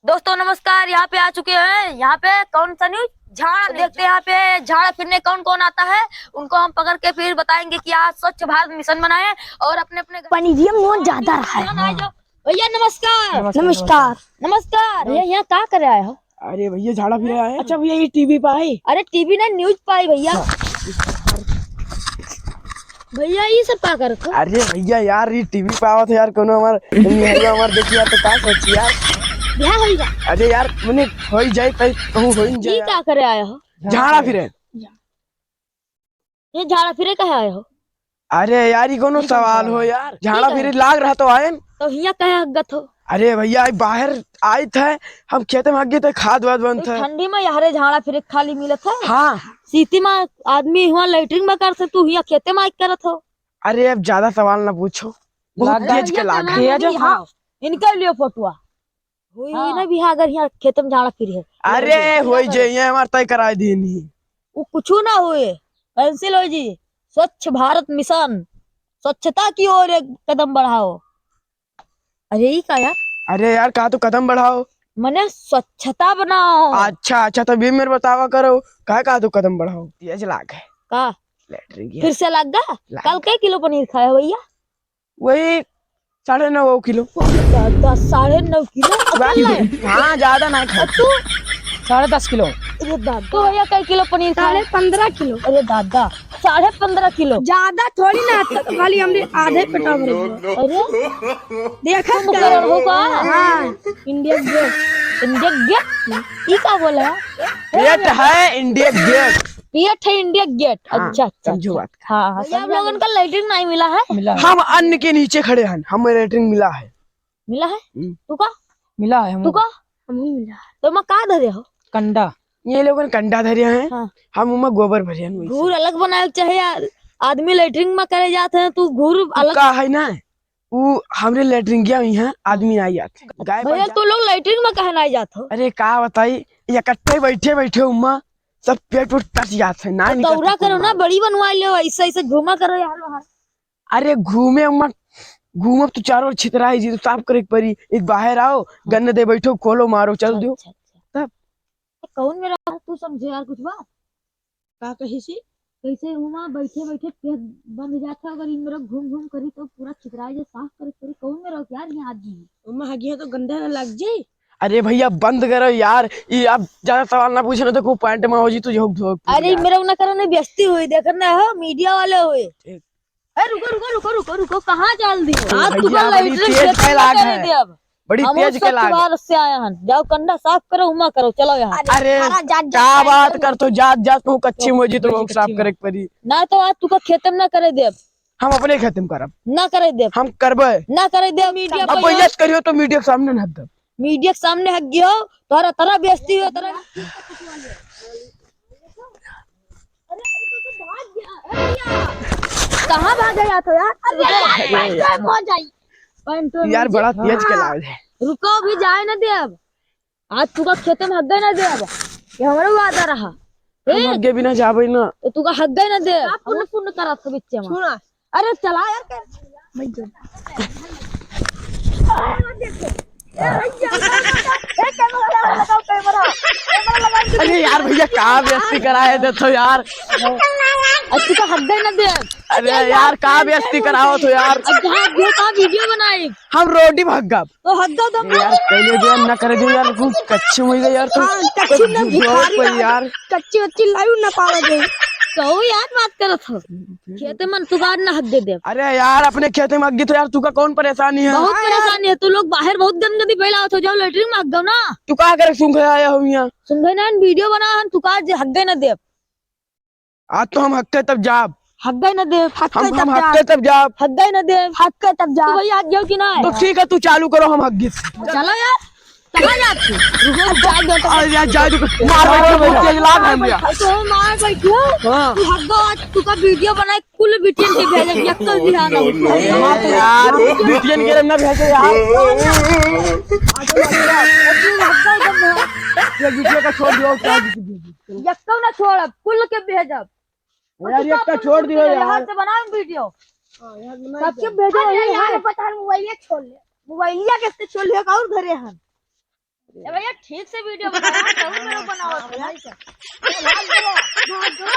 दोस्तों नमस्कार। यहाँ पे आ चुके हैं। यहाँ पे कौन सा न्यूज झाड़ देखते हैं। यहाँ पे झाड़ फिरने कौन कौन आता है उनको हम पकड़ के फिर बताएंगे कि आज स्वच्छ भारत मिशन बनाए और अपने अपने पनीरियम नोट ज्यादा रहा है। भैया नमस्कार। नमस्कार। नमस्कार भैया, यहाँ क्या कर आए हो? अरे भैया झाड़ा फिर आए। अच्छा भैया ये टीवी पे आई। अरे टीवी ने न्यूज पाई भैया। भैया ये सब क्या कर? अरे भैया यार ये टीवी पे आवत है यार, कोनो हमार देखी यार तो का सोची यार यहाँ होगा। अरे यार मैंने होई जाए कहूं होई जाए। ये क्या करे आए हो? झाड़ा फिरे। ये झाड़ा फिरे कहे आए हो? अरे यार ये कोनो सवाल हो यार, झाड़ा फिरे लाग रहा तो आए। तो यहाँ कहे हगत हो? अरे भैया बाहर आए थे हम, खेते में आगे थे, खाद वाद बंद थे। ठंडी में यारे झाड़ा फिरे खाली मिलत है। हाँ सीती में आदमी हुआ लेटरिंग में कर से तू यहाँ खेते में करत हो। अरे अब ज्यादा सवाल ना पूछो, बहुत तेज के लाग है। इनका लियो फोटुआ हुई ना भी अगर यहाँ खेत में झाड़ा फिर है। अरे होई जाए हमार तय कराए दी नहीं। वो कुछ ना हुए, कैंसिल हो जी। स्वच्छ भारत मिशन, स्वच्छता की ओर एक कदम बढ़ाओ। अरे ये क्या यार? अरे यार कहा तो कदम बढ़ाओ, मने स्वच्छता बनाओ। अच्छा अच्छा तभी मेरे बतावा करो कहा तो कदम बढ़ाओ। तेज लाग है का लेटरिंग फिर से लग गया। कल के किलो पनीर खाया भैया? वही 9.5 किलो। 9.5 किलो? हाँ ज्यादा ना खा। तू 10.5 किलो। अरे दादा तो भैया कई किलो पनीर खाया? 15 किलो। अरे दादा 15.5 किलो ज्यादा थोड़ी ना, खाली हमने आधे पेटा भर। अरे देखा तुम करोड़ होगा। हाँ इंडिया गेट। इंडिया गेट ये क्या बोला? पेट है इंडिया गेट। पेट है इंडिया गेट। हाँ, अच्छा अच्छा समझो बात। हाँ हाँ। हम लोगन का लेटरिन नहीं मिला है। हम अन्न के नीचे खड़े हैं, हमें लेटरिन मिला है। मिला है? तू का मिला है तू का मिला तो मैं का धरे हो? कंडा। ये लोगन कंडा धरे हैं। हाँ। हम उमा गोबर भरे हैं। घूर अलग बनाए चाहे यार, आदमी लेटरिन में करे जाते हैं तू घूर अलग का है ना वो हमरे लेटरिन गया यहाँ आदमी आई जाते गाय भैया। तू लोग लेटरिन में कहे नहीं जाते हो? अरे का बताई इकट्ठे बैठे बैठे उमा सब पेट उठ टच जाते हैं ना। दौरा करो ना, बड़ी बनवा लो, ऐसे ऐसे घूमा करो यार वहाँ। अरे घूमे उमा घूमब तो चारों ओर छितराई जी तो साफ करे परी। एक बाहर आओ गन्ने दे बैठो खोलो मारो चल दो तब। कौन मेरा तू समझे यार कुछ बात का कही सी कैसे वहाँ बैठे बैठे पेट बंद जाता अगर इन मेरा घूम घूम करी तो पूरा चिकराई साफ करे करी। कौन मेरा यार ये आदमी उमा हगिया तो गंदा ना लग जाए। अरे भैया बंद करो यार, ये आप ज्यादा सवाल ना पूछे ना तो को पॉइंट में हो जी तुझे हो। अरे मेरा ना करो ना बेइज्जती हुई देखना है मीडिया वाले हुए। अरे रुको रुको रुको रुको रुको कहाँ चल दी हो? आज तू भैया बड़ी तेज के लाग है, अब बड़ी तेज के लाग। बाहर से आए हैं, जाओ कंडा साफ करो, उमा करो, चलो यहाँ। अरे क्या बात कर तो जात जात को कच्ची मोजी तो साफ करे परी ना तो आज तुका खेत में ना करे दे। हम अपने खत्म करब ना करे दे, हम करबे ना करे दे। मीडिया अब इज्जत करियो तो मीडिया के सामने ना दब। मीडिया के सामने हक गयो तोरा तरह बेइज्जती हो तरह। कहाँ भाग गया तो यार? यार बड़ा तेज के लाग है। रुको भी जाए ना दे। अब आज तुका खेत में हक गए ना दे। अब ये हमारा वादा रहा। हम आगे भी ना जाबे ना तो तुका हक गए ना दे। पुण्य पुण्य करा तो बिच्चे में सुना। अरे चला यार अरे यार भैया कहाँ बेइज्जती कराए दे तो यार। अच्छी का हक गए ना दे। अरे यार कहाँ बेइज्जती कराओ तो यार। कहाँ वीडियो बनाए हम रोटी भाग गब तो हक दो तुम यार पहले जो ना करे दो यार कुछ कच्ची हुई गई यार तो कच्ची ना पर यार कच्ची वच्ची लायू ना पावे। तो यार बात करो तो खेते मन तुगार ना हक दे दे। अरे यार अपने खेते में अग्गी तो यार तू का कौन परेशानी है? बहुत परेशानी है। तू लोग बाहर बहुत गंदगी फैलाओ तो जाओ लेटरिन में हक दो ना। तू कहाँ करे सुन आया हो यहाँ? सुन गए ना वीडियो बना हम तुकार हक गए ना दे। आज तो हम हकते तब जाब। हक गए ना दे। हम हकते तब जाब। हक गए ना दे। हक तब जा। तो भैया आज जाओ कि ना? तो ठीक है तू चालू करो हम हक चलो यार कहाँ जाती? यार जा मार तेज लाग है भैया। तो मार बैठो। हाँ। तू हक दो आज तुका वीडियो बनाए कुल बिटियन के भेजे यक्कल ध्यान हो। यार बिटियन के ना भेजो यार। ये वीडियो का छोड़ दियो क्या यक्कल ना छोड़ कुल के भेजब यार ये का छोड़ दियो यहाँ यार। से बनाओ वीडियो सबके भेजो। यार बता मोबाइल छोड़ ले। मोबाइलिया कैसे छोड़ ले और घरे हम ए भैया ठीक से वीडियो बनाओ तब मेरे को बनाओ भाग दो